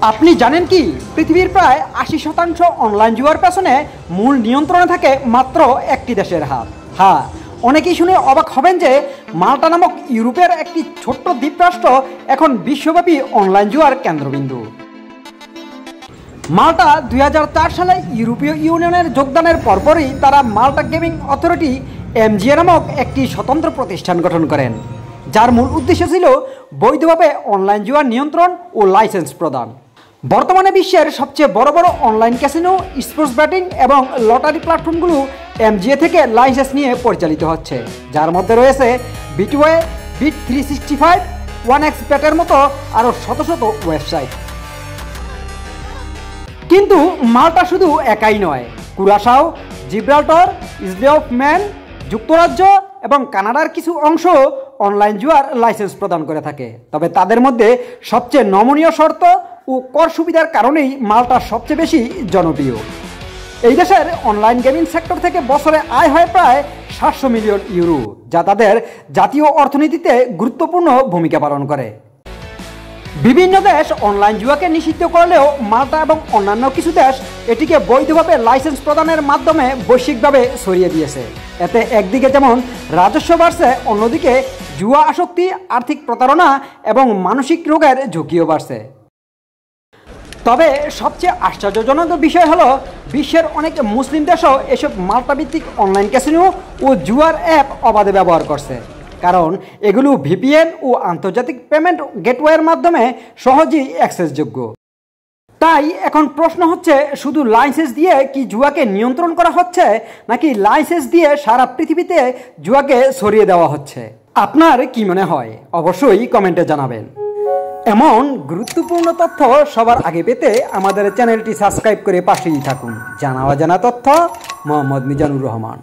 আপনি জানেন কি পৃথিবীর প্রায় ৮০% অনলাইন জুয়ার পেছনে মূল নিয়ন্ত্রণে থাকে মাত্র একটি দেশের হাত। হ্যাঁ, অনেকেই শুনে অবাক হবেন যে মাল্টা নামক ইউরোপের একটি ছোট্ট দ্বীপরাষ্ট্র এখন বিশ্বব্যাপী অনলাইন জুয়ার কেন্দ্রবিন্দু। মাল্টা ২০০৪ সালে ইউরোপীয় ইউনিয়নের যোগদানের পরপরই তারা মাল্টা গেমিং অথরিটি MGA নামক একটি স্বতন্ত্র প্রতিষ্ঠান গঠন করেন, যার মূল উদ্দেশ্য ছিল বৈধভাবে অনলাইন জুয়ার নিয়ন্ত্রণ ও লাইসেন্স প্রদান। বর্তমানে বিশ্বের সবচেয়ে বড় বড় অনলাইন ক্যাসিনো, স্পোর্টস ব্যাটিং এবং লটারি প্ল্যাটফর্মগুলো MGA থেকে লাইসেন্স নিয়ে পরিচালিত হচ্ছে, যার মধ্যে রয়েছে বিটওয়ে, বিট365, 1xBet-এর মতো আরও শত শত ওয়েবসাইট। কিন্তু মাল্টা শুধু একাই নয়, কুরাসাও, জিব্রাল্টার, ইসলে অফ ম্যান, যুক্তরাজ্য এবং কানাডার কিছু অংশ অনলাইন জুয়ার লাইসেন্স প্রদান করে থাকে। তবে তাদের মধ্যে সবচেয়ে নমনীয় শর্ত ও কর সুবিধার কারণেই মাল্টা সবচেয়ে বেশি জনপ্রিয়। এই দেশের অনলাইন গেমিং সেক্টর থেকে বছরে আয় হয় প্রায় ৭০০ মিলিয়ন ইউরো, যা তাদের জাতীয় অর্থনীতিতে গুরুত্বপূর্ণ ভূমিকা পালন করে। বিভিন্ন দেশ অনলাইন জুয়াকে নিষিদ্ধ করলেও মাল্টা এবং অন্যান্য কিছু দেশ এটিকে বৈধভাবে লাইসেন্স প্রদানের মাধ্যমে বৈশ্বিকভাবে ছড়িয়ে দিয়েছে। এতে একদিকে যেমন রাজস্ব বাড়ছে, অন্যদিকে জুয়া আসক্তি, আর্থিক প্রতারণা এবং মানসিক রোগের ঝুঁকিও বাড়ছে। তবে সবচেয়ে আশ্চর্যজনক বিষয় হলো বিশ্বের অনেক মুসলিম দেশও এসব মাল্টা ভিত্তিক অনলাইন ক্যাসিনো ও জুয়ার অ্যাপ অবাধে ব্যবহার করছে, কারণ এগুলো VPN ও আন্তর্জাতিক পেমেন্ট গেটওয়ের মাধ্যমে সহজেই অ্যাক্সেসযোগ্য। তাই এখন প্রশ্ন হচ্ছে, শুধু লাইসেন্স দিয়ে কি জুয়াকে নিয়ন্ত্রণ করা হচ্ছে, নাকি লাইসেন্স দিয়ে সারা পৃথিবীতে জুয়াকে ছড়িয়ে দেওয়া হচ্ছে? আপনার কি মনে হয়? অবশ্যই কমেন্টে জানাবেন। এমন গুরুত্বপূর্ণ তথ্য সবার আগে পেতে আমাদের চ্যানেলটি সাবস্ক্রাইব করে পাশেই থাকুন। জানা অজানা তথ্য, মোহাম্মদ মিজানুর রহমান।